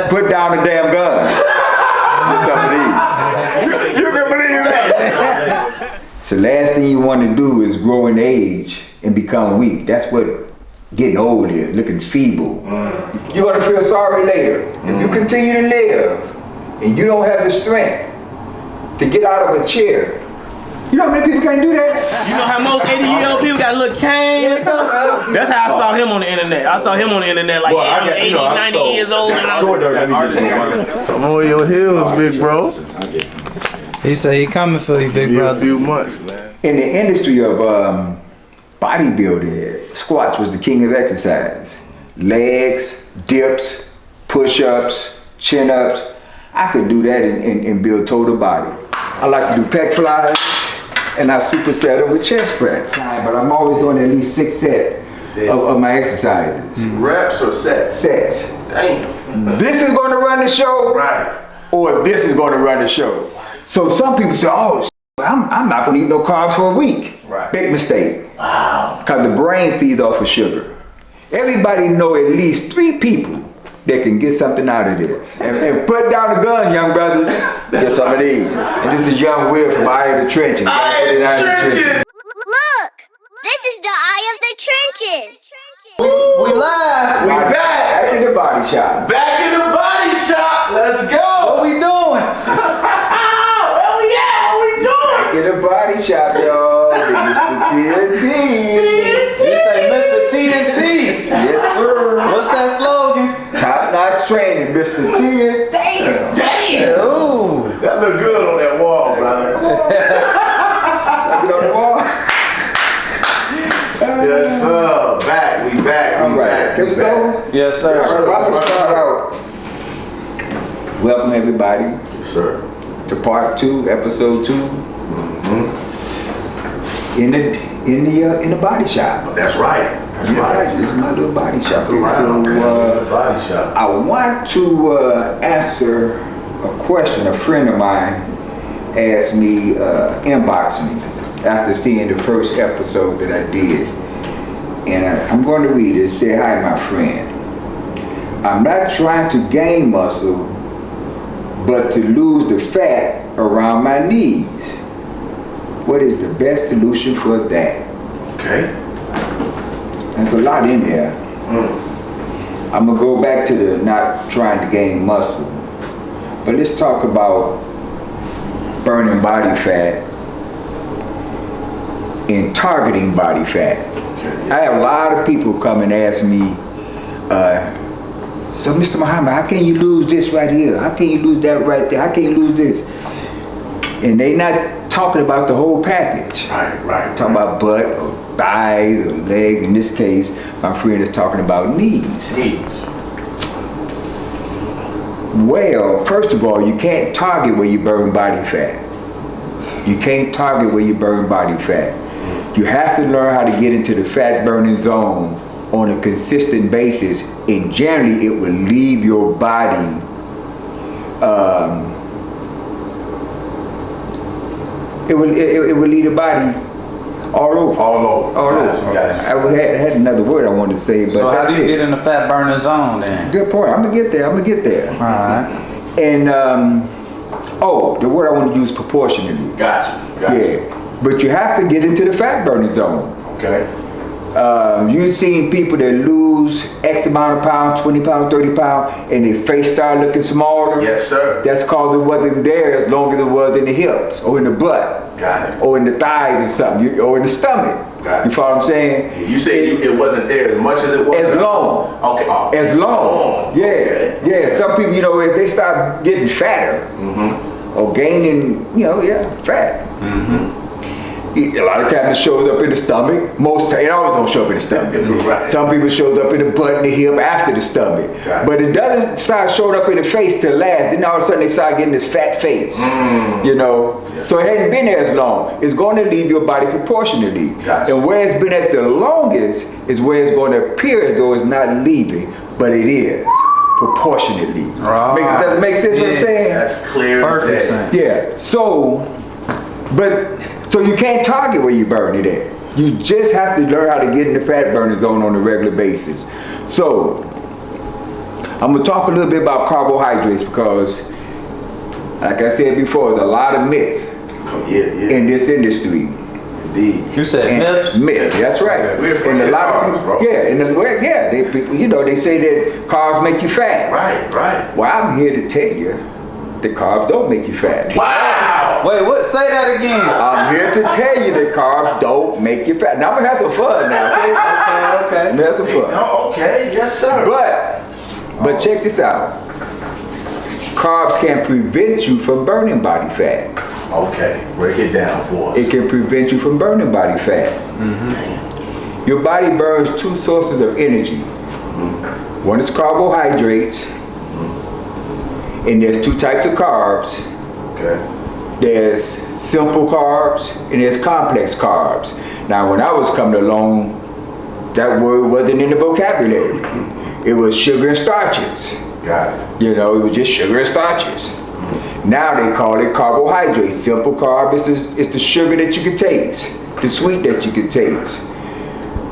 Put down the damn gun. Some of these. You can believe that? So last thing you want to do is grow in age and become weak. That's what getting old is, looking feeble. You're going to feel sorry later. If you continue to live and you don't have the strength to get out of a chair, you know how many people can't do that? You know how most 80-year-old people got a little cane and stuff? That's how I saw him on the internet. I saw him on the internet like, I'm 80, 90 years old. I'm on your heels, big bro. He said he coming for you, big brother. A few months, man. In the industry of bodybuilding, squats was the king of exercise. Legs, dips, push-ups, chin-ups. I could do that and build total body. I like to do pec flies, and I superset them with chest press. But I'm always doing at least 6 sets of my exercises. Reps or sets? Sets. Damn. This is going to run the show, Right. or this is going to run the show. So some people say, oh, I'm not going to eat no carbs for a week. Right. Big mistake. Wow. Because the brain feeds off of sugar. Everybody know at least 3 people that can get something out of this. And put down the gun, young brothers. Get some of these. And this is young Will from Eye of the Trenches. Look! This is the Eye of the Trenches! We live. We back. Back in the body shop. Back in the body shop. Let's go. What we doing? Back in the body shop, y'all. With Mr. TNT. You say Mr. TNT. Yes, sir. What's that slogan? Top-notch training, Mr. TNT. Damn. Ooh. That look good on that wall, brother. Get on the wall. Yes, sir. Back. We back. All right. Can we go? Yes, sir. I'm going to start out. Welcome, everybody, Yes, sir. to part 2, episode 2. In the body shop. That's right. That's right. This is my little body shop. Around So, body shop. I want to answer a question a friend of mine asked me, inboxed me after seeing the first episode that I did. And I'm going to read it. Say, hi, my friend. I'm not trying to gain muscle, but to lose the fat around my knees. What is the best solution for that? Okay. There's a lot in there. I'm going to go back to the not trying to gain muscle. But let's talk about burning body fat and targeting body fat. Okay. I have a lot of people come and ask me, so Mr. Muhammad, how can you lose this right here? How can you lose that right there? How can you lose this? And they not talking about the whole package. Right. Talking about butt or thighs or legs. In this case, my friend is talking about knees. Knees. Well, first of all, you can't target where you burn body fat. You can't target where you burn body fat. You have to learn how to get into the fat burning zone on a consistent basis, and generally it will leave your body it will leave the body all over. Gotcha. I had another word I wanted to say, but So how do you it. get in the fat burning zone then? Good point. I'm gonna get there. Alright. And the word I want to use proportionally. Gotcha. Yeah, but you have to get into the fat burning zone. Okay. You've seen people that lose X amount of pounds, 20 pounds, 30 pounds, and their face start looking smaller. Yes, sir. That's cause it wasn't there as long as it was in the hips, or in the butt, Got it. or in the thighs or something, or in the stomach. Got it. You follow what I'm saying? You say it wasn't there as much as it was? As long. Okay. As long. Yeah. Okay. Yeah. Some people, as they start getting fatter, or gaining, fat. A lot of times it shows up in the stomach. It always don't show up in the stomach. Right. Some people shows up in the butt and the hip after the stomach. Got it. But it doesn't start showing up in the face till last. Then all of a sudden they start getting this fat face. Yes. So it hadn't been there as long. It's going to leave your body proportionally. Gotcha. And where it's been at the longest is where it's going to appear as though it's not leaving, but it is proportionately. Right. Does it make sense what I'm saying? That's clear. Perfect sense. Yeah. So you can't target where you burn it at. You just have to learn how to get in the fat burning zone on a regular basis. So I'm gonna talk a little bit about carbohydrates because, like I said before, there's a lot of myth in this industry. Indeed. You said myths? Myth, that's right. Okay, we're afraid and a lot of of carbs, bro. they say that carbs make you fat. Right. Well, I'm here to tell you that carbs don't make you fat. Wow. Wait, what? Say that again. I'm here to tell you that carbs don't make you fat. Now I'm gonna have some fun now, okay? Okay. I'm gonna have some fun. Oh, okay, yes, sir. But check this out. Carbs can prevent you from burning body fat. Okay, break it down for us. It can prevent you from burning body fat. Your body burns two sources of energy. One is carbohydrates, and there's two types of carbs. Okay. There's simple carbs and there's complex carbs. Now, when I was coming along, that word wasn't in the vocabulary. It was sugar and starches. Got it. You know, it was just sugar and starches. Now they call it carbohydrates. Simple carb is the sugar that you can taste, the sweet that you can taste.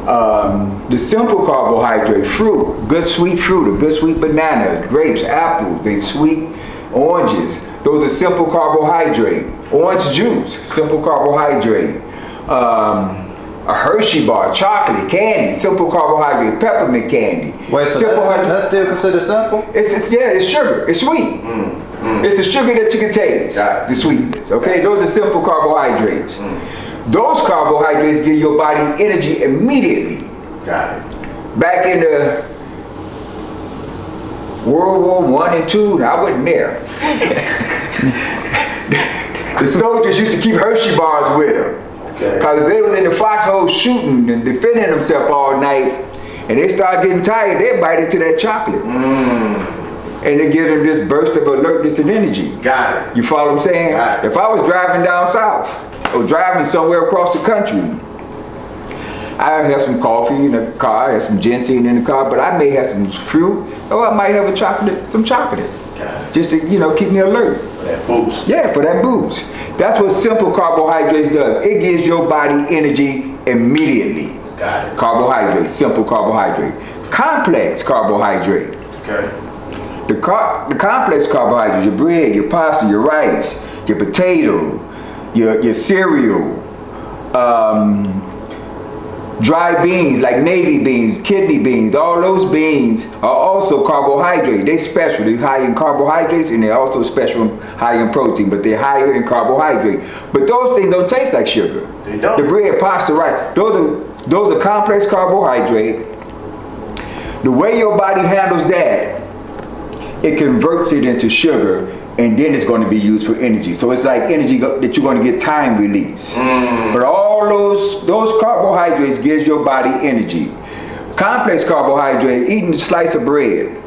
The simple carbohydrate, fruit, good sweet fruit, a good sweet banana, grapes, apples, they sweet oranges. Those are simple carbohydrate. Orange juice, simple carbohydrate. A Hershey bar, chocolate, candy, simple carbohydrate, peppermint candy. Wait, so that's still considered simple? It's sugar, it's sweet. It's the sugar that you can taste, the sweetness, okay? Those are simple carbohydrates. Those carbohydrates give your body energy immediately. Got it. Back in the World War I and II, I wasn't there. The soldiers used to keep Hershey bars with them. Because if they was in the foxhole shooting and defending themselves all night, and they start getting tired, they bite into that chocolate. And they give them this burst of alertness and energy. Got it. You follow what I'm saying? Got it. If I was driving down south, or driving somewhere across the country, I have some coffee in the car, I have some ginseng in the car, but I may have some fruit, or I might have some chocolate. Got it. Just to, keep me alert. For that boost. Yeah, for that boost. That's what simple carbohydrates does. It gives your body energy immediately. Got it. Carbohydrate, simple carbohydrate. Complex carbohydrate. Okay. The complex carbohydrates, your bread, your pasta, your rice, your potato, your cereal, dry beans like navy beans, kidney beans, all those beans are also carbohydrates. They're special. They're high in carbohydrates and they're also special high in protein, but they're higher in carbohydrate. But those things don't taste like sugar. They don't. The bread, pasta, rice, those are complex carbohydrate. The way your body handles that, it converts it into sugar, and then it's going to be used for energy. So it's like energy that you're going to get time release. But all those carbohydrates gives your body energy. Complex carbohydrate, eating a slice of bread,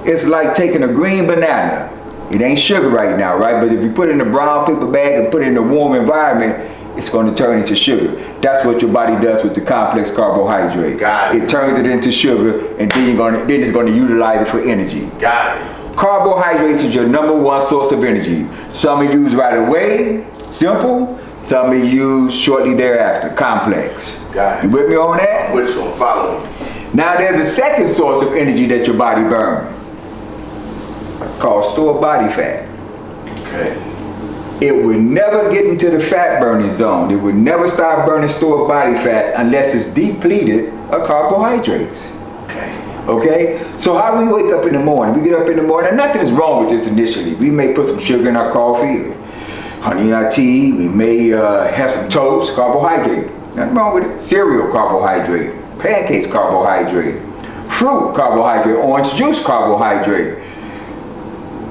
it's like taking a green banana. It ain't sugar right now, right? But if you put it in a brown paper bag and put it in a warm environment, it's going to turn into sugar. That's what your body does with the complex carbohydrate. Got it. It turns it into sugar, and then it's going to utilize it for energy. Got it. Carbohydrates is your number one source of energy. Some are used right away, simple. Some are used shortly thereafter, complex. Got it. You with me on that? Which one? Follow me. Now there's a second source of energy that your body burns, called stored body fat. Okay. It would never get into the fat burning zone. It would never start burning stored body fat unless it's depleted of carbohydrates. Okay? So how we wake up in the morning? We get up in the morning, and nothing is wrong with this initially. We may put some sugar in our coffee, or honey in our tea. We may have some toast, carbohydrate. Nothing wrong with it. Cereal, carbohydrate. Pancakes, carbohydrate. Fruit, carbohydrate. Orange juice, carbohydrate.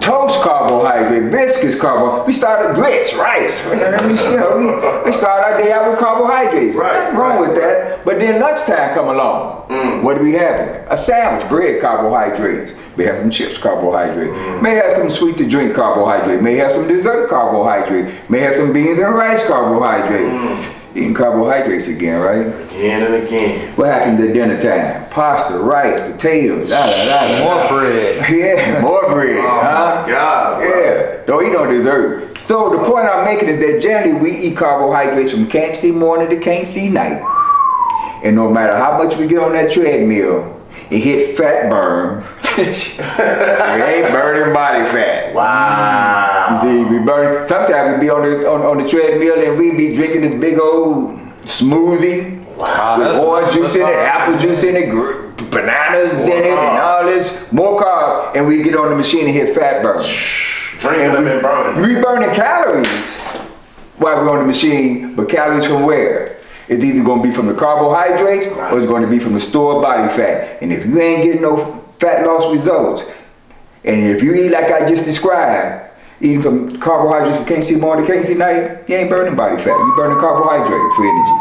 Toast, carbohydrate. Biscuits, carbohydrate. We started grits, rice. We start our day out with carbohydrates. Right. Nothing wrong with that. But then lunchtime come along. What do we have? A sandwich, bread, carbohydrates. May have some chips, carbohydrate. May have some sweet to drink, carbohydrate. May have some dessert, carbohydrate. May have some beans and rice, carbohydrate. Eating carbohydrates again, right? Again and again. What happens at dinner time? Pasta, rice, potatoes, More bread. Yeah, more bread. Oh my God, bro. Yeah, don't eat no dessert. So the point I'm making is that generally we eat carbohydrates from can't see morning to can't see night. And no matter how much we get on that treadmill, it hit fat burn. ain't burning body fat. Wow. You see, we burn. Sometimes we be on the treadmill and we be drinking this big old smoothie with orange juice in it, apple juice in it, bananas in it, and all this more carb, and we get on the machine and hit fat burn. Drinking them and burning. We burning calories while we're on the machine, but calories from where? It's either going to be from the carbohydrates or it's going to be from the stored body fat. And if you ain't getting no fat loss results, and if you eat like I just described, eating from carbohydrates from KC morning to KC night, you ain't burning body fat. You burning carbohydrate for energy.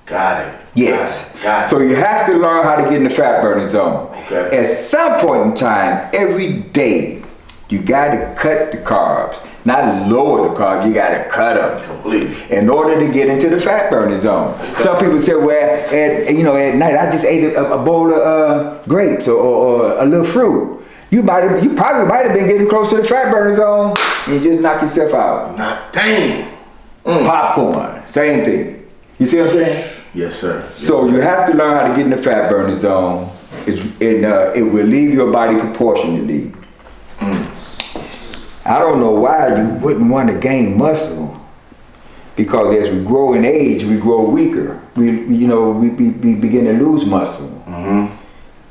Got it. Yes. Got it. So you have to learn how to get in the fat burning zone. Okay. At some point in time, every day, you got to cut the carbs. Not lower the carbs, you got to cut them. Completely. In order to get into the fat burning zone. Okay. Some people say, well, at night I just ate a bowl of grapes or a little fruit. You probably might have been getting close to the fat burning zone and you just knock yourself out. Not dang. Popcorn, same thing. You see what I'm saying? Yes, sir. So you have to learn how to get in the fat burning zone. It will leave your body proportionately. I don't know why you wouldn't want to gain muscle, because as we grow in age, we grow weaker. We begin to lose muscle. Mm-hmm.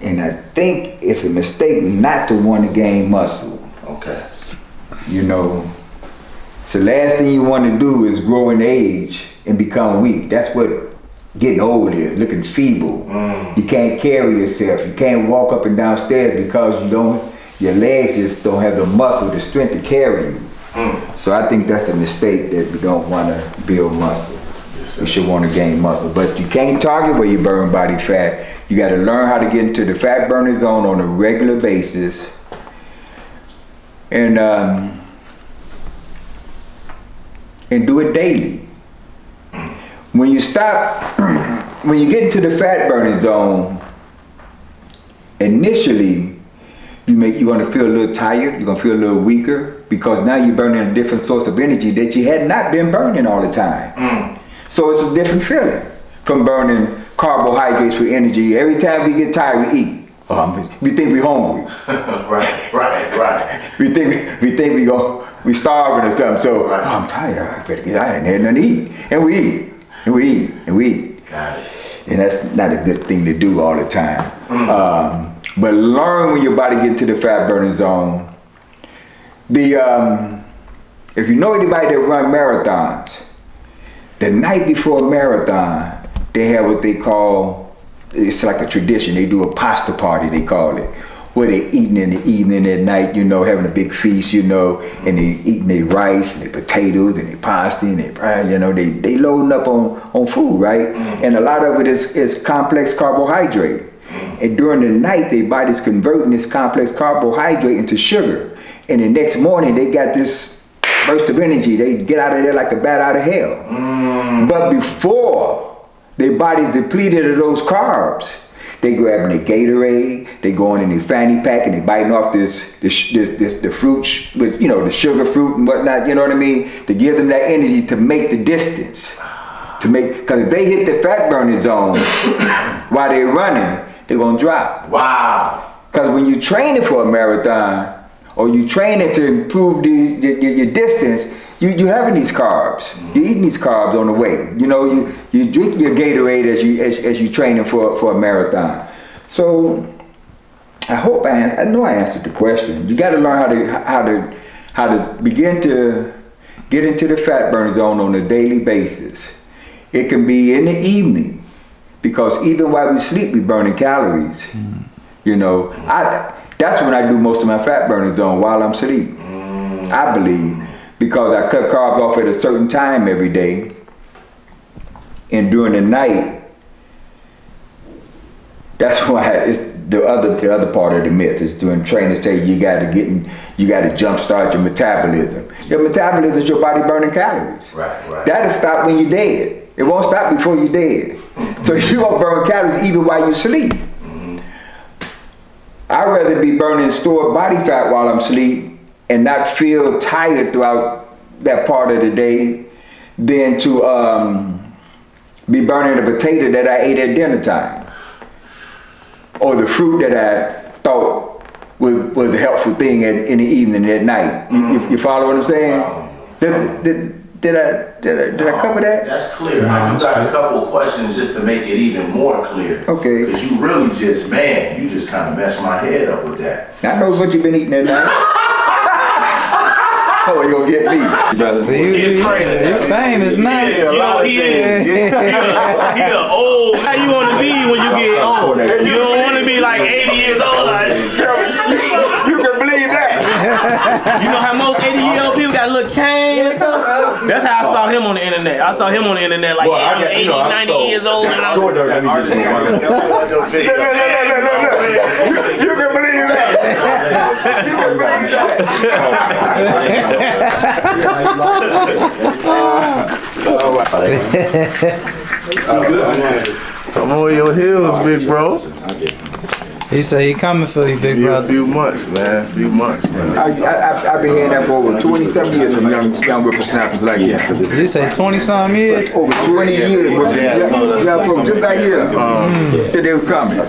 And I think it's a mistake not to want to gain muscle. Okay. So last thing you want to do is grow in age and become weak. That's what getting old is, looking feeble. You can't carry yourself. You can't walk up and down stairs because your legs just don't have the muscle, the strength to carry you. So I think that's a mistake, that we don't want to build muscle. Yes, We should want to gain muscle. But you can't target where you burn body fat. You got to learn how to get into the fat burning zone on a regular basis. And do it daily. When you get into the fat burning zone, initially, you're going to feel a little tired, you're going to feel a little weaker, because now you're burning a different source of energy that you had not been burning all the time. So it's a different feeling from burning carbohydrates for energy. Every time we get tired, we eat. We think we're hungry. Right. We think we starving or something. So I'm tired. I ain't had nothing to eat. And we eat. And we eat. And we eat. Got it. And that's not a good thing to do all the time. But learn when your body gets to the fat burning zone. If you know anybody that run marathons, the night before a marathon, they have what they call, it's like a tradition. They do a pasta party, they call it, where they eating in the evening at night, having a big feast, and they eating their rice and their potatoes and their pasta and they loading up on food, right? And a lot of it is complex carbohydrate. And during the night, their body's converting this complex carbohydrate into sugar. And the next morning, they got this burst of energy. They get out of there like a bat out of hell. But before their body's depleted of those carbs, they grabbing their Gatorade, they going in their fanny pack and they biting off the fruit with the sugar fruit and whatnot. You know what I mean? To give them that energy to make the distance. Because if they hit the fat burning zone while they're running, they're gonna drop. Wow. Because when you're training for a marathon, or you training to improve your distance, you having these carbs. You're eating these carbs on the way. You drink your Gatorade as you training for a marathon. So I know I answered the question. You got to learn how to begin to get into the fat burn zone on a daily basis. It can be in the evening, because even while we sleep, we burning calories. That's when I do most of my fat burning zone, while I'm asleep. I believe, because I cut carbs off at a certain time every day, and during the night, that's why it's the other part of the myth is doing trainers tell you got to jumpstart your metabolism. Your metabolism is your body burning calories. Right. That'll stop when you're dead. It won't stop before you're dead. So you won't burn calories even while you sleep. I'd rather be burning stored body fat while I'm asleep and not feel tired throughout that part of the day than to be burning the potato that I ate at dinner time, or the fruit that I thought was a helpful thing in the evening at night. You follow what I'm saying? Did I cover that? That's clear. I do got a couple of questions just to make it even more clear. Okay. Because you really just, man, you just kind of messed my head up with that. I know what you've been eating at night. Oh, you gonna get me. See, you famous now. He an old. How you want to be when you get old? You don't want to be like 80 years old. Like, You can believe that. you know how most 80-year-old people got a little cane and stuff? That's how I saw him on the internet. I saw him on the internet like 80, 90 years old. And I was You can believe that. You can believe that. I'm on your heels, big bro. He said he coming for you, big Be a brother. few months, man. I've been hearing that for over 20-some years from young whippersnappers like you. Did he say 20-something years? Over 20 years, young folks just like you. Said they were coming.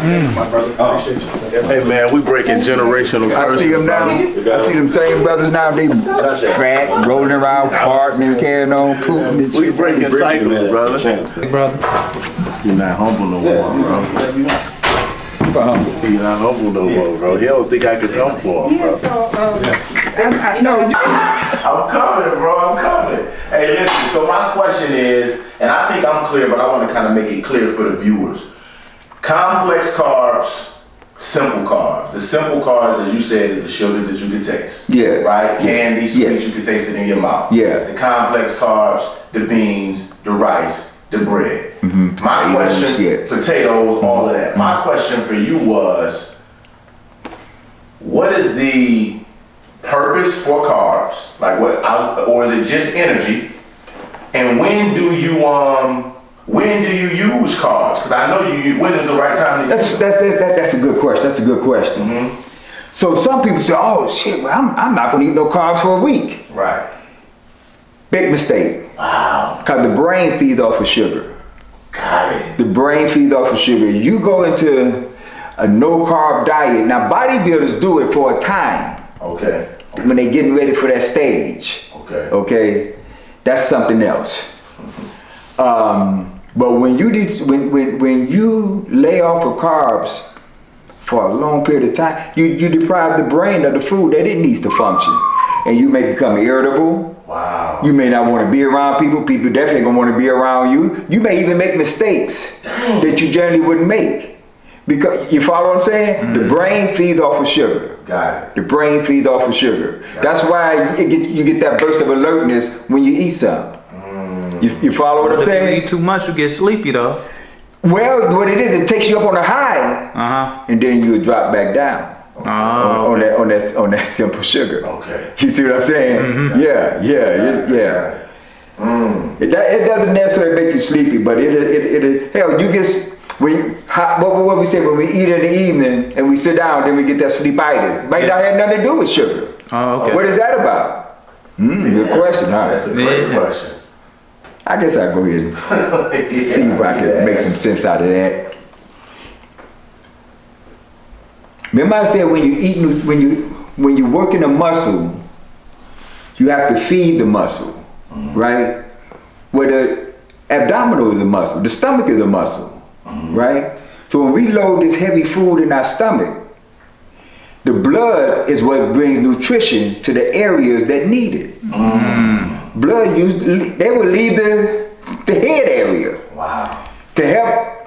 Hey, man, we breaking generational I curses. see them now. I see them same brothers now. They fat, rolling around, farting and carrying on, pooping and We shit. breaking cycles, brother. Big brother. You're not humble no more, bro. You're not humble no more, bro. He don't think I could come for him, bro. I know. I'm coming, bro. I'm coming. Hey, listen. So my question is, and I think I'm clear, but I want to kind of make it clear for the viewers. Complex carbs, simple carbs. The simple carbs, as you said, is the sugar that you can taste. Yes. Right? Candy, sweets, Yes. you can taste it in your mouth. Yeah. The complex carbs, the beans, the rice, the bread. My question, yes. potatoes, all of that. My question for you was, what is the purpose for carbs? Like what, or is it just energy? And when do you use carbs? Because I know when is the right time to use them? That's a good question. That's a good question. So some people say, "Oh shit, well, I'm not gonna eat no carbs for a week." Right. Big mistake. Wow. Because the brain feeds off of sugar. Got it. The brain feeds off of sugar. You go into a no carb diet. Now bodybuilders do it for a time. Okay. When they're getting ready for that stage. Okay. Okay. That's something else. But when you lay off of carbs for a long period of time, you deprive the brain of the food that it needs to function. And you may become irritable. Wow. You may not want to be around people. People definitely gonna want to be around you. You may even make mistakes that you generally wouldn't make. Because, you follow what I'm saying? The brain feeds off of sugar. Got it. The brain feeds off of sugar. That's why you get that burst of alertness when you eat something. You follow what I'm If you saying? eat too much, you get sleepy though. Well, what it is, it takes you up on a high, and then you drop back down on that simple sugar. Okay. You see what I'm saying? Yeah. It doesn't necessarily make you sleepy, but it hell, you get what we say when we eat in the evening and we sit down, then we get that sleepitis. Might not have nothing to do with sugar. Oh, okay. What is that about? Good question, huh? That's a great question. I guess I'll go ahead and see if I can make some sense out of that. Remember I said when you work in a muscle, you have to feed the muscle, right? Well, the abdominal is a muscle, the stomach is a muscle, right? So when we load this heavy food in our stomach, the blood is what brings nutrition to the areas that need it. Blood they will leave the head area. Wow. To help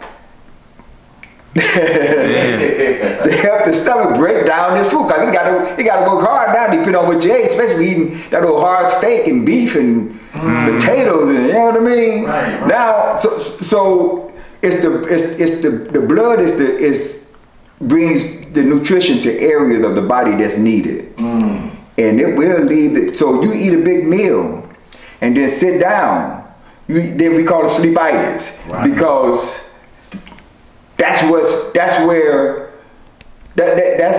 to help the stomach break down this food, because it gotta work hard now depending on what you ate, especially eating that old hard steak and beef and potatoes and you know what I mean? Right. Now so it's the blood brings the nutrition to areas of the body that's needed. And it will leave it. So you eat a big meal and then sit down, then we call it sleepitis. Right. Because that's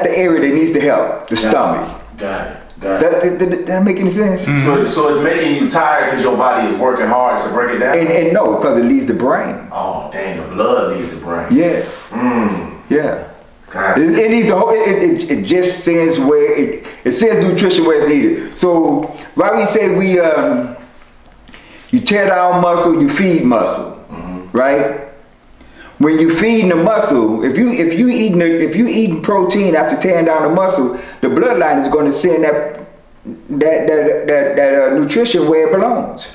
the area that needs the help, the stomach. Got it. Did that make any sense? So it's making you tired because your body is working hard to break it down? And no, because it leaves the brain. Oh, dang, the blood leaves the brain. Yeah. Yeah. It needs to. It just sends where it sends nutrition where it's needed. So why we say you tear down muscle, you feed muscle, right? When you feeding the muscle, if you eating protein after tearing down the muscle, the bloodline is going to send that nutrition where it belongs.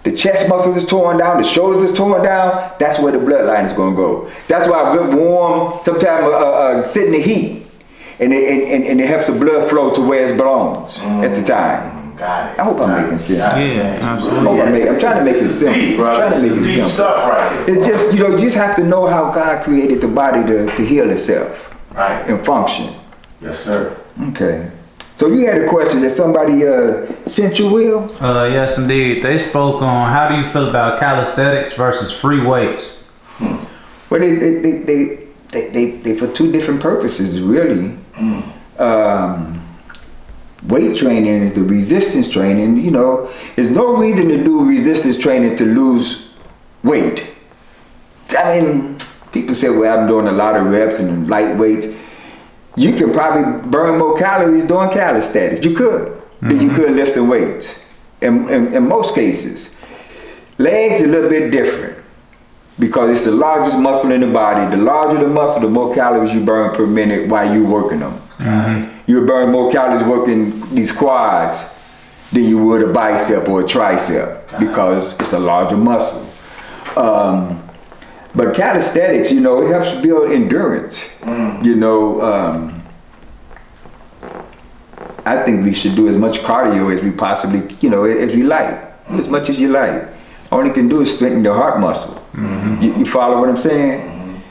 The chest muscles is torn down, the shoulders is torn down. That's where the bloodline is going to go. That's why a good warm, sometimes sit in the heat, and it helps the blood flow to where it belongs at the time. Got it. I hope I'm making sense. Yeah, absolutely. I'm trying to make it simple. Deep, bro. This is deep stuff right here. It's just, you just have to know how God created the body to heal itself. Right. And function. Yes, sir. Okay. So you had a question that somebody sent you, Will? Yes, indeed. They spoke on how do you feel about calisthenics versus free weights? Well, they for two different purposes, really. Weight training is the resistance training. There's no reason to do resistance training to lose weight. I mean, people say, well, I'm doing a lot of reps and light weights. You can probably burn more calories doing calisthenics. You could. Than you could lifting weights. In most cases. Legs a little bit different because it's the largest muscle in the body. The larger the muscle, the more calories you burn per minute while you're working them. You burn more calories working these quads than you would a bicep or a tricep because it's a larger muscle. But calisthenics, it helps build endurance. I think we should do as much cardio as we possibly, as we like, as much as you like. All you can do is strengthen the heart muscle. You follow what I'm saying?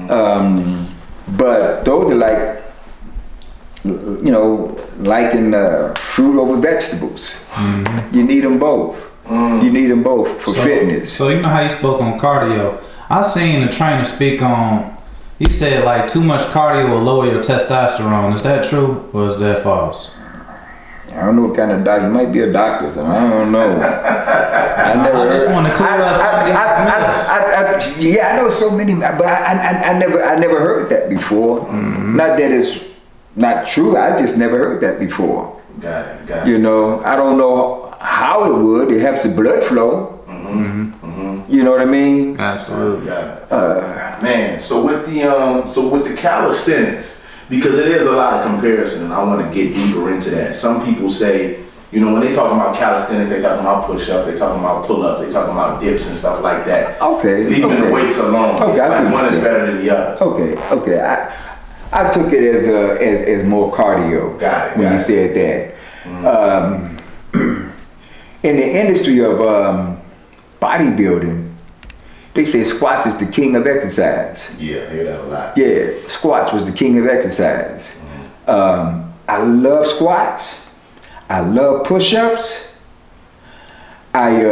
But those are like, liking fruit over vegetables. You need them both. You need them both for fitness. So you know how you spoke on cardio. I seen a trainer speak on, he said like too much cardio will lower your testosterone. Is that true or is that false? I don't know what kind of doctor. You might be a doctor, so I don't know. I just want to clear up some of these myths. Yeah, I know so many, but I never heard that before. Not that it's not true. I just never heard that before. Got it. I don't know how it would. It helps the blood flow. You know what I mean? Absolutely. Man, so with the calisthenics, because it is a lot of comparison, and I want to get deeper into that. Some people say, when they talk about calisthenics, they talking about push-up, they talking about pull-up, they talking about dips and stuff like that. Okay. Leaving the weights alone. Okay, like one is better than the other. Okay. I took it as more cardio. Got it. When you said that. In the industry of bodybuilding, they say squats is the king of exercise. Yeah, I hear that a lot. Yeah, squats was the king of exercise. I love squats. I love push-ups. I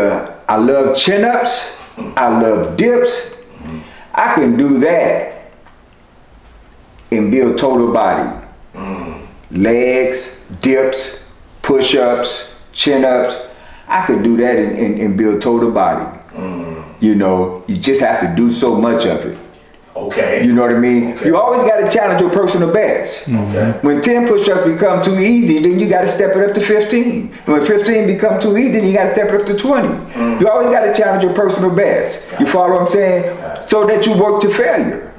love chin-ups. I love dips. I can do that and build total body. Legs, dips, push-ups, chin-ups. I could do that and build total body. You just have to do so much of it. Okay. You know what I mean? Okay. You always got to challenge your personal best. Okay. When 10 push-ups become too easy, then you got to step it up to 15. When 15 become too easy, then you got to step it up to 20. You always got to challenge your personal best. You follow what I'm saying? So that you work to failure.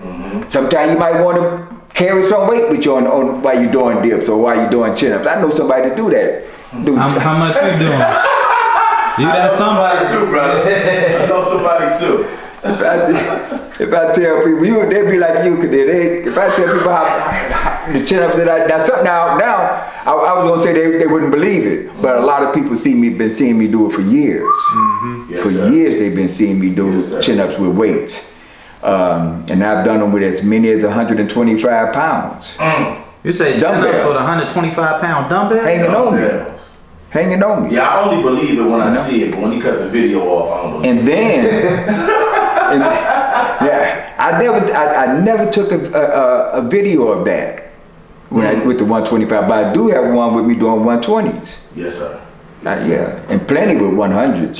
Sometimes you might want to carry some weight with you on while you're doing dips or while you're doing chin-ups. I know somebody to do that. How much you doing? You got somebody too, brother. I know somebody too. If I tell people, they'd be like you, cause if I tell people how the chin-ups that I was gonna say they wouldn't believe it, but a lot of people been seeing me do it for years. Yes, for sir. years they've been seeing me do chin-ups with weights, and I've done them with as many as 125 pounds. You say chin-ups with 125-pound dumbbell? Hanging on me. Yeah, I only believe it when I see it, but when you cut the video off, I don't believe it. I never took a video of that with the 125, but I do have one with me doing 120s. Yes, sir. And plenty with 100s.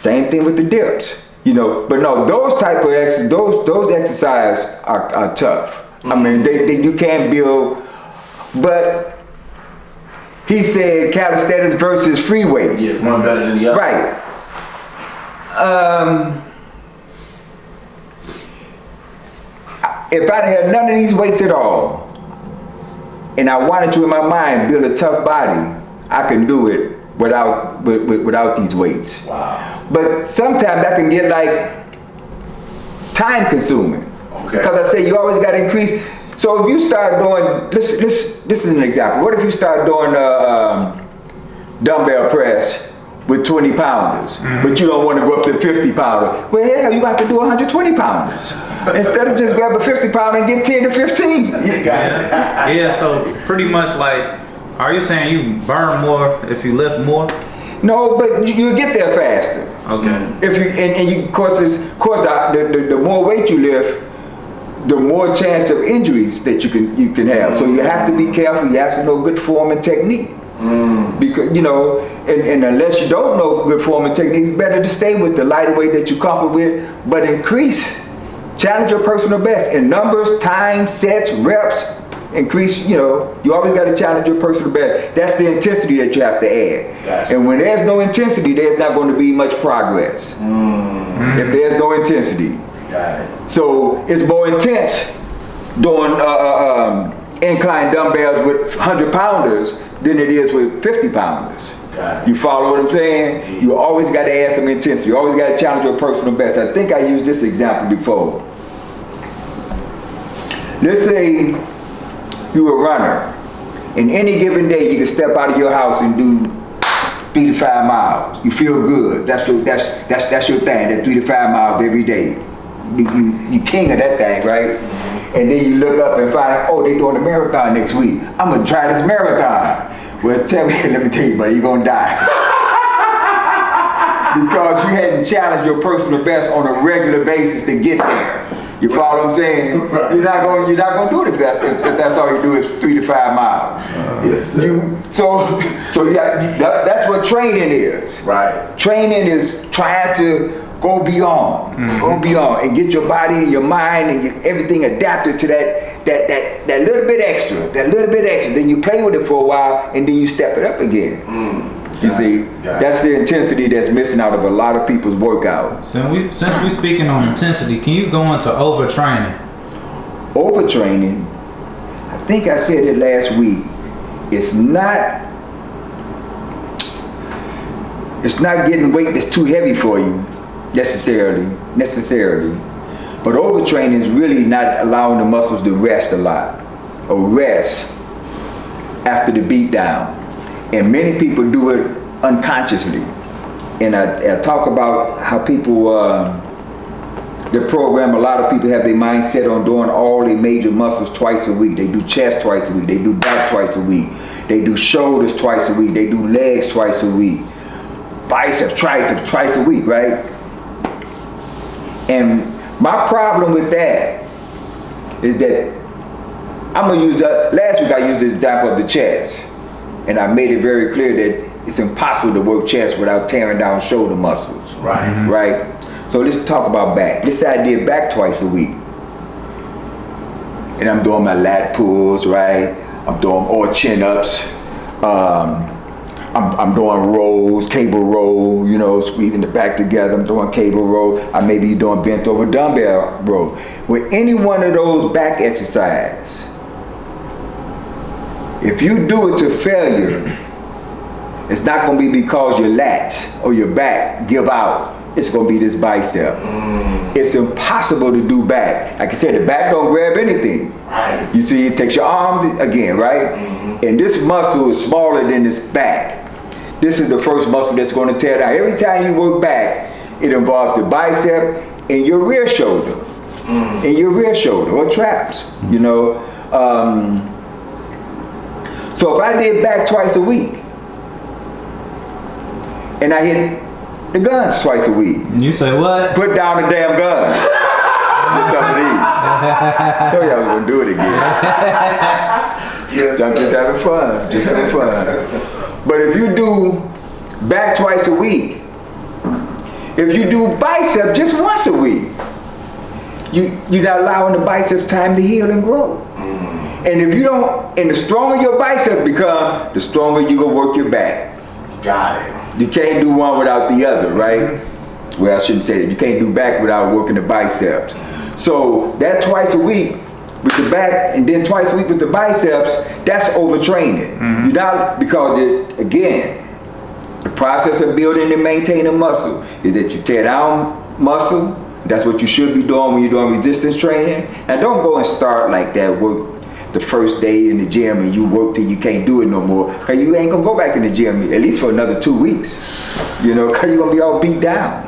Same thing with the dips. But no, those type of those exercises are tough. I mean, you can build, but he said calisthenics versus free weight. Yeah, one better than the other. Right. If I had none of these weights at all, and I wanted to in my mind build a tough body, I can do it without these weights. Wow. But sometimes that can get like time consuming. Okay. Because I say you always got to increase. So if you start doing, this is an example. What if you start doing dumbbell press with 20 pounders, but you don't want to go up to 50 pounder? Well, hell, you got to do 120 pounders instead of just grab a 50 pounder and get 10 to 15. You got it. Yeah, so pretty much like, are you saying you burn more if you lift more? No, but you get there faster. Okay. If you and you, of course, the more weight you lift, the more chance of injuries that you can have. So you have to be careful. You have to know good form and technique. Because and unless you don't know good form and technique, it's better to stay with the lighter weight that you're comfortable with, but challenge your personal best in numbers, time, sets, reps. Increase, you always got to challenge your personal best. That's the intensity that you have to add. Gotcha. And when there's no intensity, there's not going to be much progress. If there's no intensity. Got it. So it's more intense doing incline dumbbells with 100 pounders than it is with 50 pounders. Got it. You follow what I'm saying? You always got to add some intensity. You always got to challenge your personal best. I think I used this example before. Let's say you're a runner, and any given day you can step out of your house and do 3 to 5 miles. You feel good. That's your thing. That 3 to 5 miles every day. You king of that thing, right? And then you look up and find out, oh, they're doing a marathon next week. I'm gonna try this marathon. Well, let me tell you, buddy, you're gonna die. Because you hadn't challenged your personal best on a regular basis to get there. You follow what I'm saying? Right. You're not gonna do it if that's all you do is 3 to 5 miles. Yes, So that's what training is. right. Training is trying to go beyond, and get your body and your mind and everything adapted to that little bit extra, Then you play with it for a while, and then you step it up again. You see, that's the intensity that's missing out of a lot of people's workouts. Since we speaking on intensity, can you go into overtraining? Overtraining, I think I said it last week. It's not getting weight that's too heavy for you necessarily. But overtraining is really not allowing the muscles to rest a lot, or rest after the beat down. And many people do it unconsciously. And I talk about how people, the program, a lot of people have their mindset on doing all their major muscles twice a week. They do chest twice a week, they do back twice a week, they do shoulders twice a week, they do legs twice a week, biceps, triceps twice a week, right? And my problem with that is that I'm gonna use last week I used the example of the chest, and I made it very clear that it's impossible to work chest without tearing down shoulder muscles. Right. Right? So let's talk about back. Let's say I did back twice a week, and I'm doing my lat pulls, right? I'm doing all chin-ups. I'm doing rolls, cable roll, squeezing the back together. I'm doing cable roll. I may be doing bent over dumbbell roll. With any one of those back exercises, if you do it to failure, it's not going to be because your lats or your back give out. It's going to be this bicep. It's impossible to do back. Like I said, the back don't grab anything. Right. You see, it takes your arm again, right? And this muscle is smaller than this back. This is the first muscle that's going to tear down. Every time you work back, it involves the bicep and your rear shoulder. Or traps, So if I did back twice a week, and I hit the guns twice a week. You say what? Put down the damn guns. Some of these. I told you I was gonna do it again. Yes, So I'm just having fun. But if you do back twice a week, if you do bicep just once a week, you're not allowing the biceps time to heal and grow. And if you don't, and the stronger your biceps become, the stronger you gonna work your back. Got it. You can't do one without the other, right? Well, I shouldn't say that. You can't do back without working the biceps. So that twice a week with the back and then twice a week with the biceps, that's overtraining. You're not, because again, the process of building and maintaining muscle is that you tear down muscle. That's what you should be doing when you're doing resistance training. Now don't go and start like that work the first day in the gym and you work till you can't do it no more, because you ain't gonna go back in the gym at least for another 2 weeks, you know, because you're gonna be all beat down.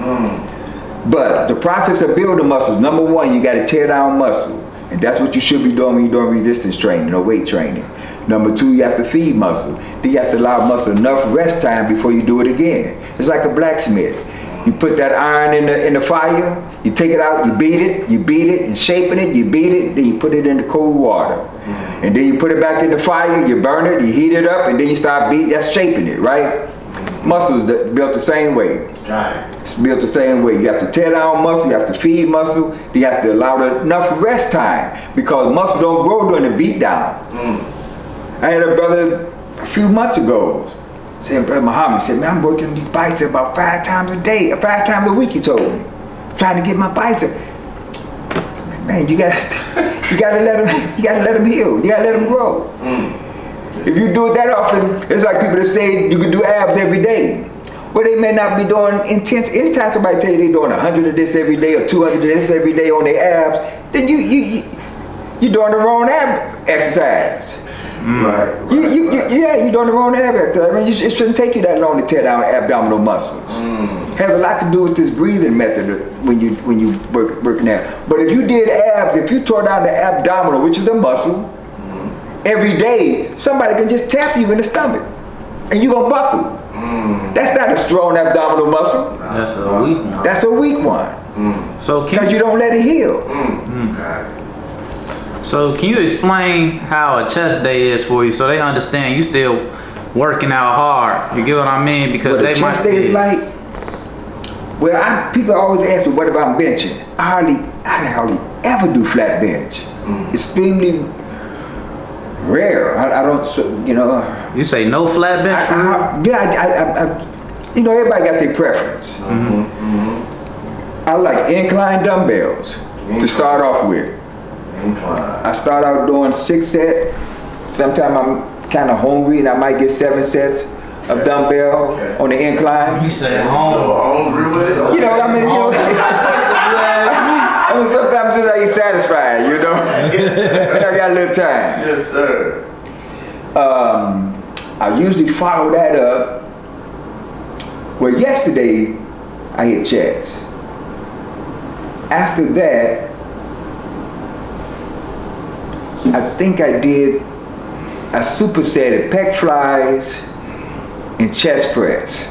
But the process of building muscles, number one, you gotta tear down muscle, and that's what you should be doing when you're doing resistance training or weight training. Number two, you have to feed muscle. Then you have to allow muscle enough rest time before you do it again. It's like a blacksmith. You put that iron in the fire, you take it out, you beat it, and shaping it, you beat it, then you put it in the cold water. And then you put it back in the fire, you burn it, you heat it up, and then you start beating, that's shaping it, right? Muscles that built the same way. Got it. It's built the same way. You have to tear down muscle, you have to feed muscle, you have to allow enough rest time, because muscle don't grow during the beat down. I had a brother a few months ago, said, Brother Muhammad said, man, I'm working these biceps about 5 times a day, 5 times a week, he told me. Trying to get my bicep. Man, you gotta let him heal. You gotta let him grow. If you do it that often, it's like people that say you can do abs every day. Well, they may not be doing intense. Anytime somebody tell you they're doing 100 of this every day or 200 of this every day on their abs, then you're doing the wrong ab exercise. Right. You're doing the wrong ab exercise. I mean, it shouldn't take you that long to tear down abdominal muscles. Has a lot to do with this breathing method when you working out. But if you did abs, if you tore down the abdominal, which is a muscle, every day, somebody can just tap you in the stomach, and you gonna buckle. That's not a strong abdominal muscle. That's a weak one. That's a weak one. So Because you don't let it heal. Got it. So can you explain how a chest day is for you, so they understand you still working out hard? You get what I mean? Because What they a might. chest day is like. Well, people always ask me, what about benching? I hardly ever do flat bench. Extremely rare. I don't, you know. You say no flat bench for real? You know, everybody got their preference. I like incline dumbbells to start off with. I start out doing 6 sets. Sometimes I'm kind of hungry and I might get 7 sets of dumbbell on the incline. You say hungry with it? You know, I mean, you know. I mean, sometimes just like you satisfied, you know. I got a little time. Yes, sir. I usually follow that up. Well, yesterday I hit chest. After that, I think I did a superset of pec flies and chest press.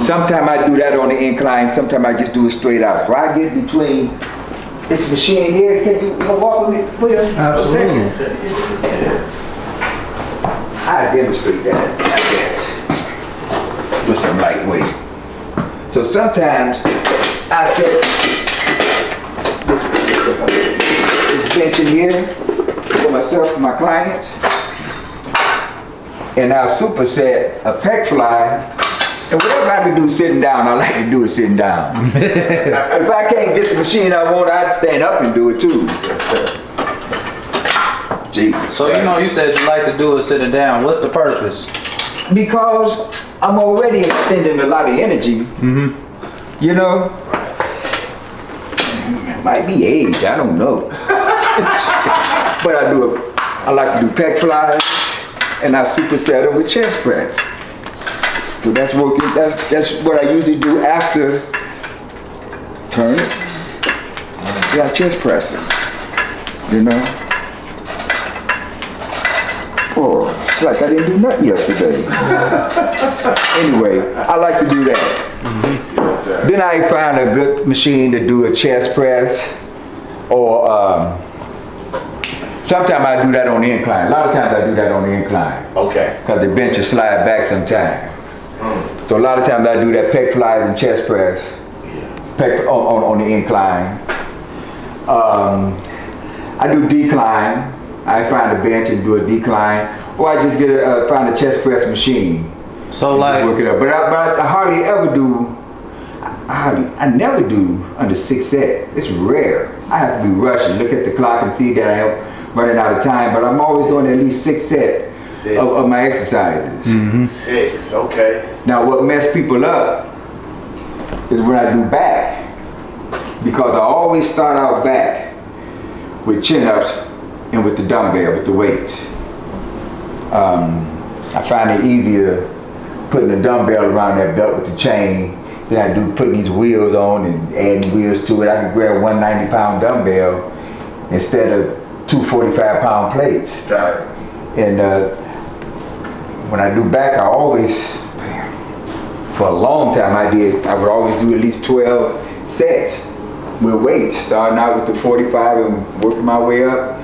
Sometimes I do that on the incline, sometimes I just do it straight out. So I get between this machine here. Can you walk with me, please? Absolutely. I demonstrate that, I guess, with some lightweight. So sometimes I set this bench in here for myself and my clients, and I'll superset a pec fly, and whatever I can do sitting down, I like to do it sitting down. If I can't get the machine I want, I'd stand up and do it too. Jesus. So you know, you said you like to do it sitting down. What's the purpose? Because I'm already extending a lot of energy. You know, it might be age, I don't know. But I like to do pec flies, and I superset them with chest press. So that's working. That's what I usually do after turn it. Yeah, chest pressing. You know. Oh, it's like I didn't do nothing yesterday. Anyway, I like to do that. Then I find a good machine to do a chest press, or sometimes I do that on the incline. A lot of times I do that on the incline. Okay. Because the bench will slide back sometimes. So a lot of times I do that pec flies and chest press on the incline. I do decline. I find a bench and do a decline, or I just find a chest press machine. So like, work it up. But I hardly ever do. I never do under 6 sets. It's rare. I have to be rushing. Look at the clock and see that I am running out of time. But I'm always doing at least 6 sets of my exercises. 6, okay. Now what messed people up is when I do back, because I always start out back with chin-ups and with the dumbbell, with the weights. I find it easier putting a dumbbell around that belt with the chain than I do putting these wheels on and adding wheels to it. I can grab one 90-pound dumbbell instead of 2 45-pound plates. Got it. And when I do back, I always, for a long time I would always do at least 12 sets with weights, starting out with the 45 and working my way up.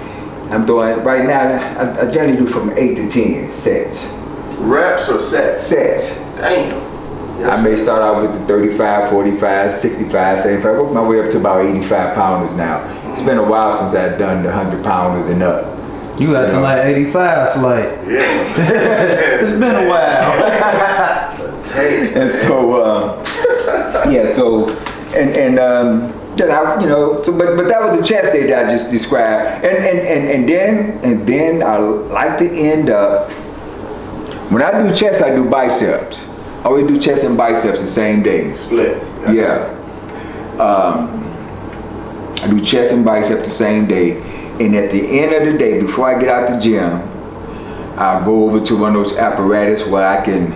I'm doing, right now, I generally do from 8 to 10 sets. Reps or sets? Sets. Damn. Yes, I may start out with the 35, 45, 65, 75, work my way up to about 85 pounders now. It's been a while since I've done the 100 pounders and up. you got them like 85, so like, Yeah. it's been a while. And so, then I, but that was the chest day that I just described. And then I like to end up, when I do chest, I do biceps. I always do chest and biceps the same day. Split. Yeah. I do chest and biceps the same day. And at the end of the day, before I get out the gym, I'll go over to one of those apparatus where I can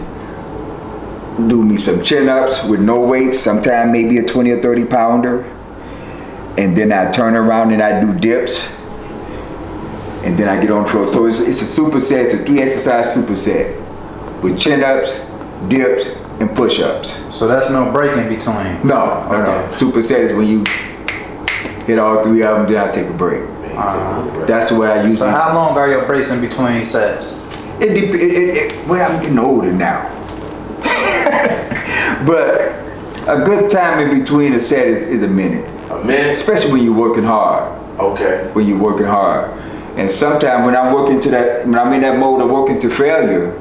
do me some chin-ups with no weights, sometimes maybe a 20 or 30 pounder. And then I turn around and I do dips. And then I get on the floor. So it's a superset, it's a 3 exercise superset with chin-ups, dips, and push-ups. So that's no break in between. No. Superset is when you hit all 3 of them, then I take a break. That's the way I usually. So how long are your breaks in between sets? Well, I'm getting older now. But a good time in between a set is a minute. A minute? Especially when you're working hard. Okay. When you're working hard. And sometimes when I'm in that mode of working to failure,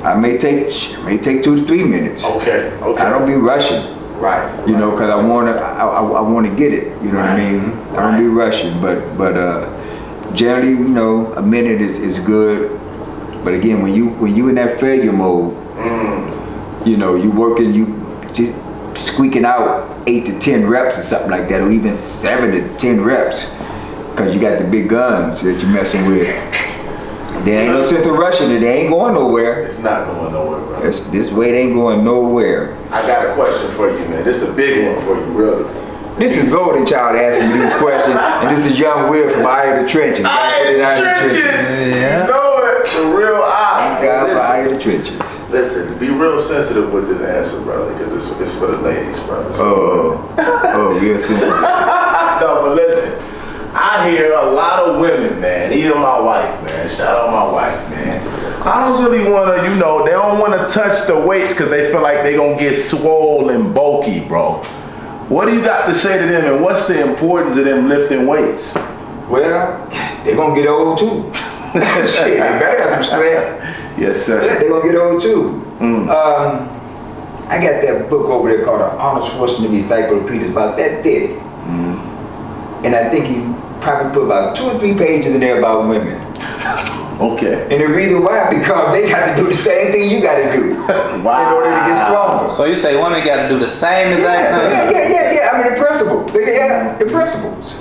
I may take 2 to 3 minutes. Okay. I don't be rushing. Right. You know, because I wanna get it. You know what I mean? I don't be rushing, but generally, a minute is good. But again, when you in that failure mode, you working, you just squeaking out 8 to 10 reps or something like that, or even 7 to 10 reps, because you got the big guns that you're messing with. There ain't no sense of rushing it. They ain't going nowhere. It's not going nowhere, bro. This weight ain't going nowhere. I got a question for you, man. This is a big one for you, really. This is Goalden Chyld asking me these questions, and this is Young Will from Eye of the Trenches. Eye of the Trenches! Yeah. You know it, the real eye. God for Eye of the Trenches. Listen, be real sensitive with this answer, brother, because it's for the ladies, brother. Real sensitive. No, but listen. I hear a lot of women, man, even my wife, man. Shout out my wife, man. I don't really want to, they don't want to touch the weights because they feel like they going to get swole and bulky, bro. What do you got to say to them, and what's the importance of them lifting weights? Well, they're going to get old too. Shit, they better have some strength. Yes, sir. They're going to get old too. I got that book over there called Arnold Schwarzenegger Encyclopedia. It's about that thick. And I think he probably put about 2 or 3 pages in there about women. Okay. And the reason why, because they got to do the same thing you got to do in order to get stronger. So you say women got to do the same exact thing? Yeah. I mean, the principle. The principles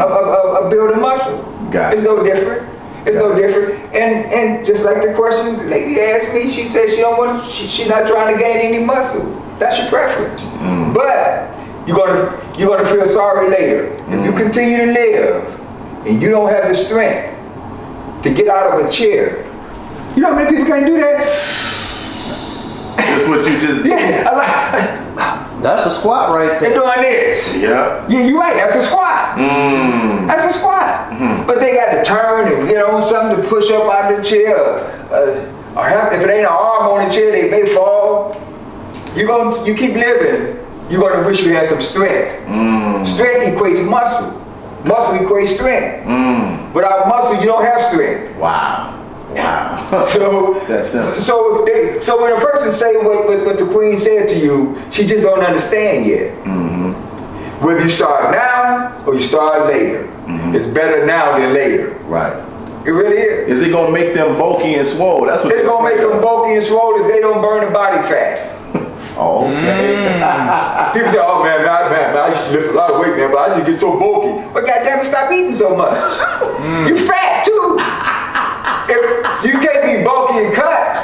of building muscle. Got it. It's no different. It's no different. And just like the question the lady asked me, she said she's not trying to gain any muscle. That's your preference. But you're gonna feel sorry later. If you continue to live and you don't have the strength to get out of a chair. You know how many people can't do that? That's what you just did. Yeah, that's a squat right they're there. doing this. Yeah. Yeah, you're right, that's a squat. That's a squat. But they got to turn and get on something to push up out of the chair. Or if it ain't an arm on the chair, they may fall. You keep living, you're gonna wish you had some strength. Strength equates muscle. Muscle equates strength. Without muscle, you don't have strength. Wow. So, That's simple. so when a person say what the queen said to you, she just don't understand yet. Whether you start now or you start later, it's better now than later. Right. It really is. Is it gonna make them bulky and swole? That's what It's gonna make them bulky and swollen if they don't burn the body fat. Oh, okay. People say, oh man, I used to lift a lot of weight, man, but I just get so bulky. But goddamn it, stop eating so much. You fat too. If you can't be bulky and cut.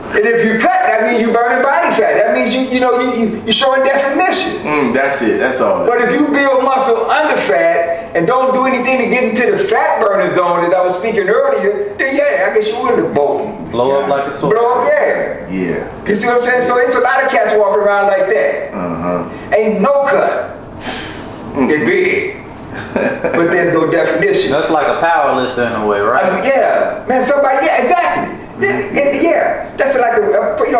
And if you cut, that means you burning body fat. That means you're showing definition. That's it. That's all. But if you build muscle under fat and don't do anything to get into the fat burning zone that I was speaking earlier, then yeah, I guess you would look bulky. Blow up like a sword. Blow up, yeah. Yeah. You see what I'm saying? So it's a lot of cats walking around like that. Ain't no cut. They're big. But there's no definition. That's like a power lifter in a way, right? Yeah, man, somebody, yeah, exactly. Yeah, that's like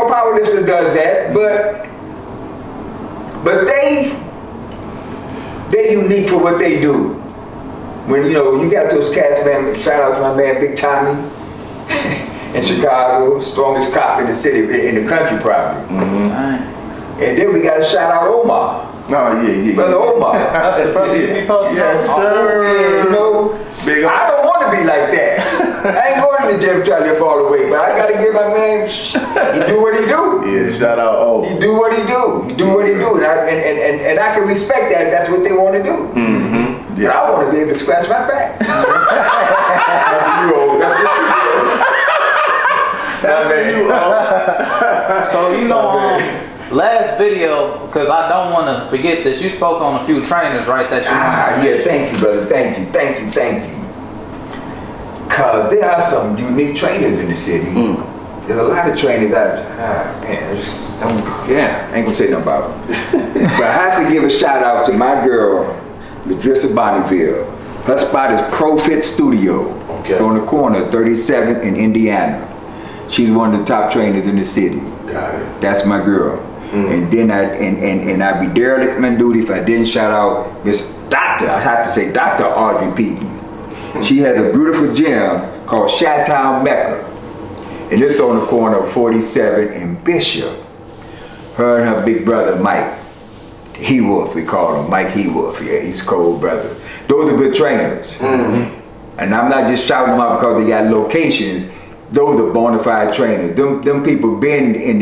power lifters does that, but they're unique for what they do. When you got those cats, man. Shout out to my man Big Tommy in Chicago, strongest cop in the city, in the country probably. And then we got to shout out Omar. Oh yeah. Brother Omar. That's the brother you be posting. Yes, sir. Big up. I don't want to be like that. I ain't going to the gym trying to lift all the weight, but I got to give my man, he do what he do. Yeah, shout out. Oh. He do what he do. He do what he do. And I can respect that. That's what they want to do. But I want to be able to scratch my back. That's for you, old. That's for you, So last video, because I don't want to forget this, you spoke on a few trainers, right, that you wanted to mention. thank you, brother. Thank you. Because there are some unique trainers in the city. There's a lot of trainers that, I ain't gonna say nothing about them. But I have to give a shout out to my girl, Ladrissa Bonneville. Her spot is ProFit Studio. Okay. It's on the corner of 37th in Indiana. She's one of the top trainers in the city. Got it. That's my girl. And then I'd be derelict in my duty if I didn't shout out Miss Dr. I have to say Dr. Audrey Peaton. She has a beautiful gym called Chi-Town Mecca. And it's on the corner of 47 and Bishop. Her and her big brother Mike He-Wolf, we call him Mike He-Wolf. Yeah, he's a cold brother. Those are good trainers. And I'm not just shouting them out because they got locations. Those are bona fide trainers. Them people been in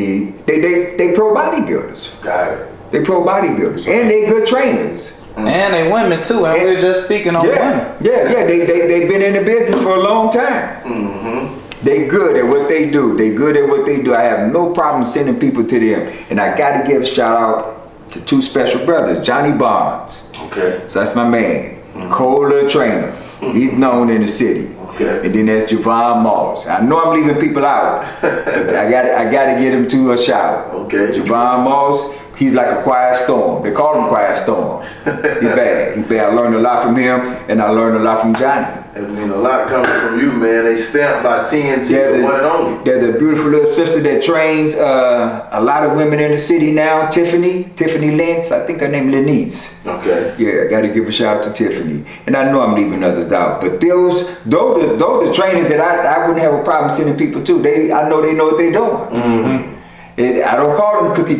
they pro bodybuilders. Got it. They pro bodybuilders. And they good trainers. And they women too, and we're just speaking on women. Yeah, they've been in the business for a long time. They good at what they do. I have no problem sending people to them. And I got to give a shout out to two special brothers, Johnny Barnes. Okay. So that's my man. Cold little trainer. He's known in the city. Okay. And then there's Javon Moss. I know I'm leaving people out, but I got to get him to a shout. Okay. Javon Moss, he's like a quiet storm. They call him Quiet Storm. He's bad. I learned a lot from him, and I learned a lot from Johnny. I mean, a lot coming from you, man. They stamped by TNT, the one and only. There's a beautiful little sister that trains a lot of women in the city now, Tiffany Lentz. I think her name is Lenice. Okay. Yeah, I got to give a shout out to Tiffany. And I know I'm leaving others out, but those are trainers that I wouldn't have a problem sending people to. I know they know what they're doing. I don't call them cookie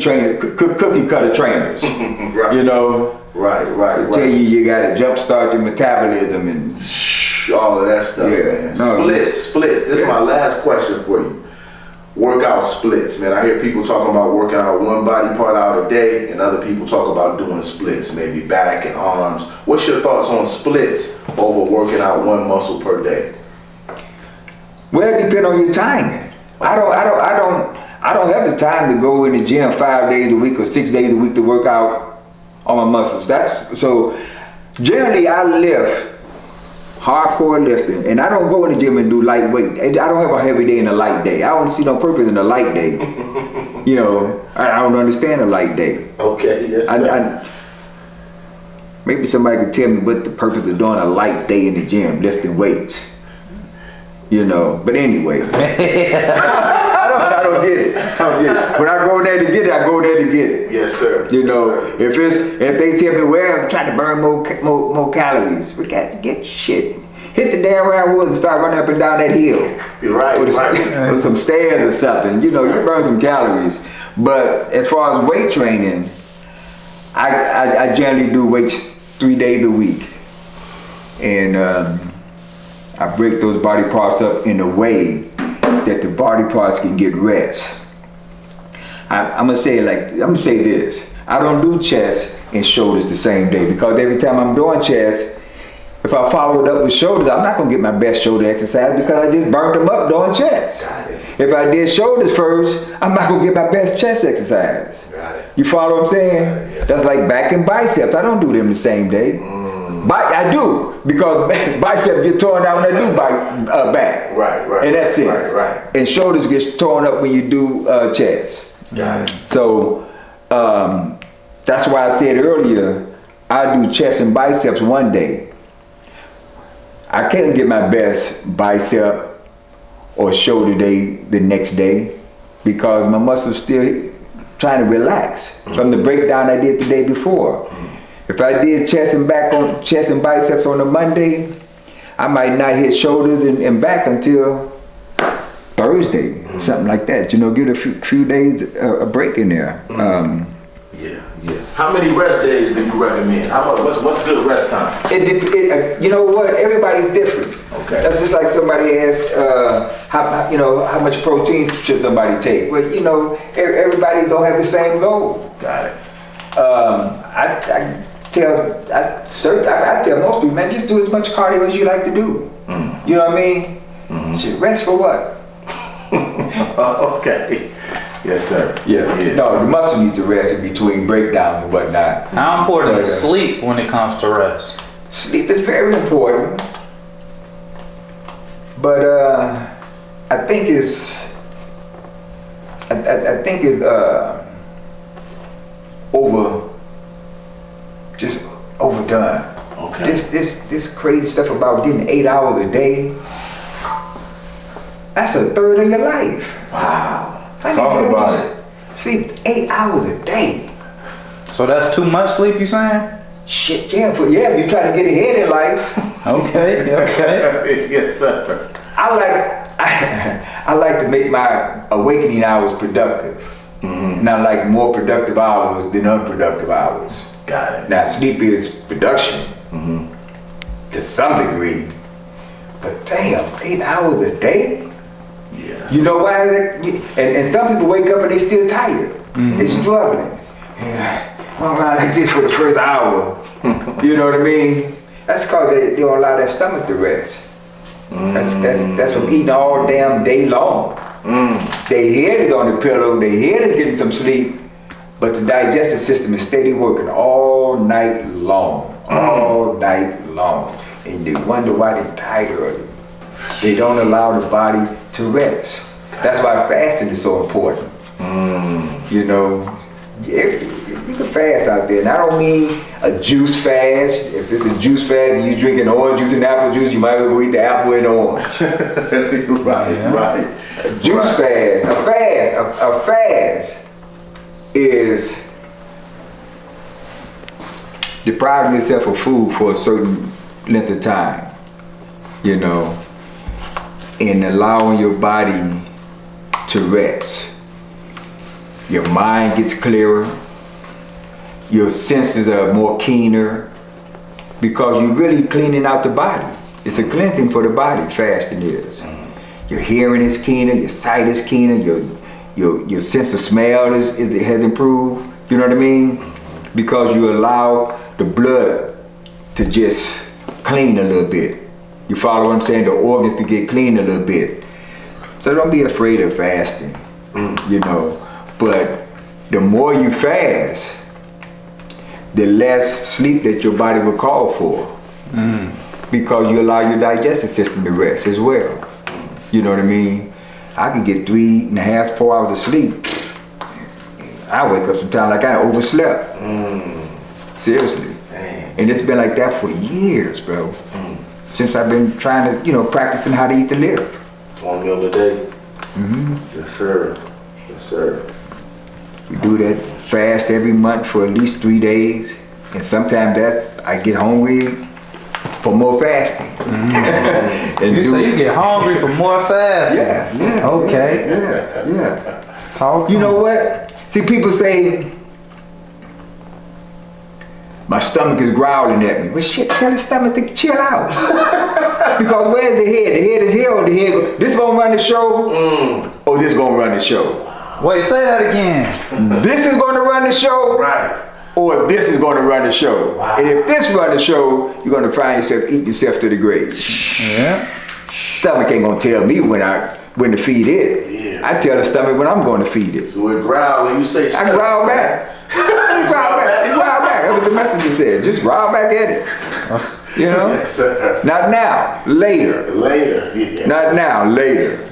cutter trainers. Right. Right. I tell you got to jumpstart your metabolism and all of that stuff, man. Splits. This is my last question for you. Workout splits, man. I hear people talking about working out one body part out a day, and other people talk about doing splits, maybe back and arms. What's your thoughts on splits over working out one muscle per day? Well, it depends on your timing. I don't have the time to go in the gym 5 days a week or 6 days a week to work out on my muscles. So generally I lift hardcore lifting, and I don't go in the gym and do lightweight. I don't have a heavy day and a light day. I don't see no purpose in a light day. I don't understand a light day. Okay, yes, sir. Maybe somebody could tell me what the purpose of doing a light day in the gym, lifting weights. But anyway, I don't get it. I'll get it. When I go there to get it, I go there to get it. Yes, sir. You know, if they tell me, well, I'm trying to burn more calories, we got to get shit. Hit the damn round woods and start running up and down that hill. You're right, right. With some stairs or something. You know, you burn some calories. But as far as weight training, I generally do weights 3 days a week. And I break those body parts up in a way that the body parts can get rest. I'm gonna say this. I don't do chest and shoulders the same day, because every time I'm doing chest, if I follow it up with shoulders, I'm not gonna get my best shoulder exercise because I just burnt them up doing chest. Got it. If I did shoulders first, I'm not gonna get my best chest exercise. Got it. You follow what I'm saying? Yeah. That's like back and biceps. I don't do them the same day. I do, because biceps get torn down when I do back. Right. And that's it. Right. And shoulders get torn up when you do chest. Got it. So that's why I said earlier, I do chest and biceps one day. I can't get my best bicep or shoulder day the next day because my muscles still trying to relax from the breakdown I did the day before. If I did chest and biceps on a Monday, I might not hit shoulders and back until Thursday, something like that. You know, give it a few days a break in there. Yeah. How many rest days do you recommend? What's good rest time? You know what? Everybody's different. Okay. That's just like somebody asked, how much protein should somebody take? Well, you know, everybody don't have the same goal. Got it. I tell most people, man, just do as much cardio as you like to do. You know what I mean? Should rest for what? Okay. Yes, sir. Yeah. No, the muscle need to rest in between breakdowns and whatnot. How important is sleep when it comes to rest? Sleep is very important, but I think it's overdone. Okay. This crazy stuff about getting 8 hours a day. That's a third of your life. Wow. How the Talk hell about you it. Sleep 8 hours a day. So that's too much sleep, you saying? Shit, yeah, you trying to get ahead in life. Okay. Yes, sir. I like to make my awakening hours productive. And I like more productive hours than unproductive hours. Got it. Now sleep is production to some degree, but damn, 8 hours a day? Yeah. You know why? And some people wake up and they still tired. They're struggling. Yeah, run around like this for the first hour. You know what I mean? That's because they don't allow their stomach to rest. That's from eating all damn day long. Their head is on the pillow, their head is getting some sleep, but the digestive system is steady working all night long. All night long. And they wonder why they die early. They don't allow the body to rest. That's why fasting is so important. You know, you can fast out there. And I don't mean a juice fast. If it's a juice fast and you're drinking orange juice and apple juice, you might as well eat the apple and the orange. Right. A juice fast, a fast is depriving yourself of food for a certain length of time, you know, and allowing your body to rest. Your mind gets clearer, your senses are more keener, because you're really cleaning out the body. It's a cleansing for the body, fasting is. Your hearing is keener, your sight is keener, your sense of smell has improved, you know what I mean? Because you allow the blood to just clean a little bit. You follow what I'm saying? The organs to get clean a little bit. So don't be afraid of fasting, you know. But the more you fast, the less sleep that your body will call for. Because you allow your digestive system to rest as well. You know what I mean? I can get 3.5, 4 hours of sleep. I wake up sometimes like I overslept. Seriously. Dang. And it's been like that for years, bro. Since I've been trying to, practicing how to eat to live. 1 meal a day. Yes, sir. Yes, sir. We do that fast every month for at least 3 days. And sometimes I get hungry for more fasting. You say you get hungry for more fasting? Yeah. Okay. Yeah. Talk to You know me. what? See, people say, my stomach is growling at me. Well, shit, tell the stomach to chill out. Because where's the head? The head is here or the head? This gonna run the show? Or this gonna run the show? Wait, say that again. This is gonna run the show? Right. Or this is gonna run the show? Wow. And if this run the show, you're gonna find yourself eating yourself to the grave. Yeah. Stomach ain't gonna tell me when to feed it. Yeah. I tell the stomach when I'm gonna feed it. So it growl when you say I growl back. Growl back. That's what the messenger said. Just growl back at it. You know? Yes, sir. Not now, later. Later. Yeah. Not now, later.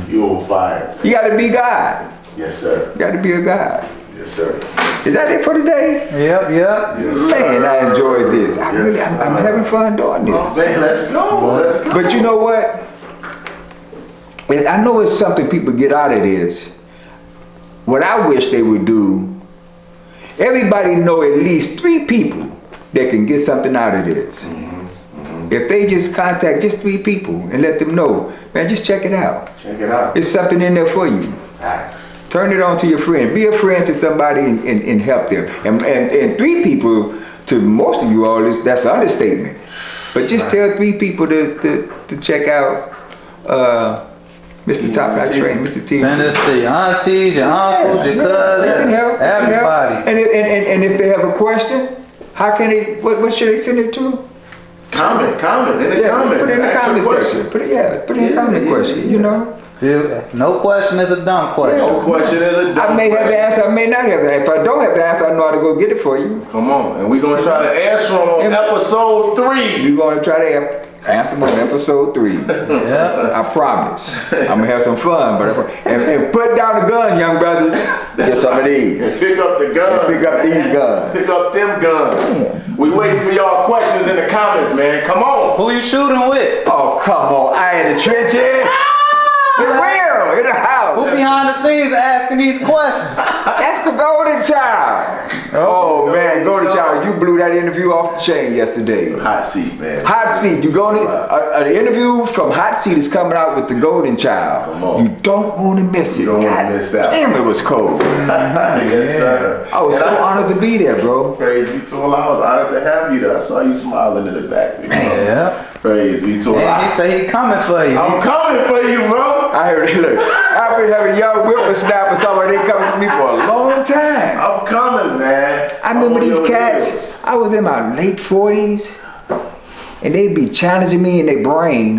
You on fire. You gotta be God. Yes, sir. You gotta be a God. Yes, sir. Is that it for today? Yep. Yes, Man, I enjoyed this. Yes, I'm having fun doing this. Man, let's go. Let's go. But you know what? I know it's something people get out of this. What I wish they would do, everybody know at least 3 people that can get something out of this. If they just contact just 3 people and let them know, man, just check it out. Check it out. It's something in there for you. Facts. Turn it on to your friend. Be a friend to somebody and help them. And 3 people, to most of you all, that's an understatement. But just tell 3 people to check out Mr. Top Notch Training, Mr. T. Send this to your aunties, your uncles, your cousins, everybody. And if they have a question, how can they? What should they send it to? Comment in the comments. Put it in the Ask your comment question. section. Put it in the comment question. You know. No question is a dumb question. No question is a dumb I may have the answer. I may not have the answer. If I don't have the answer, I know how to go get it for you. Come on, and we're gonna try to answer them on episode 3. You're gonna try to answer them on episode 3. Yeah. I promise. I'm gonna have some fun, but and put down the gun, young brothers. Get some of these. And pick up the guns. Pick up these guns. Pick up them guns. We waiting for y'all questions in the comments, man. Come on. Who you shooting with? Oh, come on. I in the trenches. For real, in the house. Who behind the scenes asking these questions? That's the Goalden Chyld. Oh man, Goalden Chyld, you blew that interview off the chain yesterday. Hot seat, man. Hot Seat, you going to an interview from Hot Seat is coming out with the Goalden Chyld. Come on. You don't want to miss it. You don't want to miss that. Damn, it was cold. Yes, sir. I was so honored to be there, bro. Praise be to Allah. I was honored to have you there. I saw you smiling in the back. Yeah. Praise be to And Allah. he said he coming for you. I'm coming for you, bro. I heard, look, I've been having young whippersnappers talking about they coming for me for a long time. I'm coming, man. I remember I'm on these your cats, heels. I was in my late 40s, and they'd be challenging me in their brain.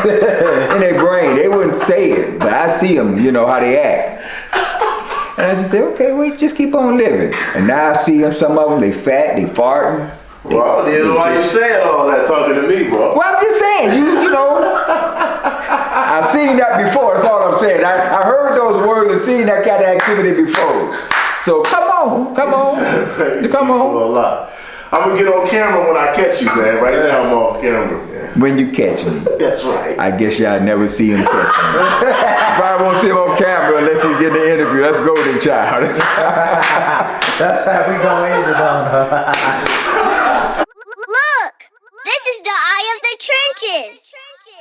They wouldn't say it, but I see them, you know, how they act. And I just say, okay, wait, just keep on living. And now I see them, some of them, they fat, they farting. Well, I didn't know why you saying all that talking to me, bro. Well, I'm just saying, you know, I've seen that before, that's all I'm saying. I heard those words and seen that kind of activity before. So come on. Praise be to Allah. I'm gonna get on camera when I catch you, man. Right now I'm off camera. When you catch me. That's right. I guess y'all never see him catch me. Probably won't see him on camera unless he get the interview. That's Goalden Chyld. That's how we gonna end it on.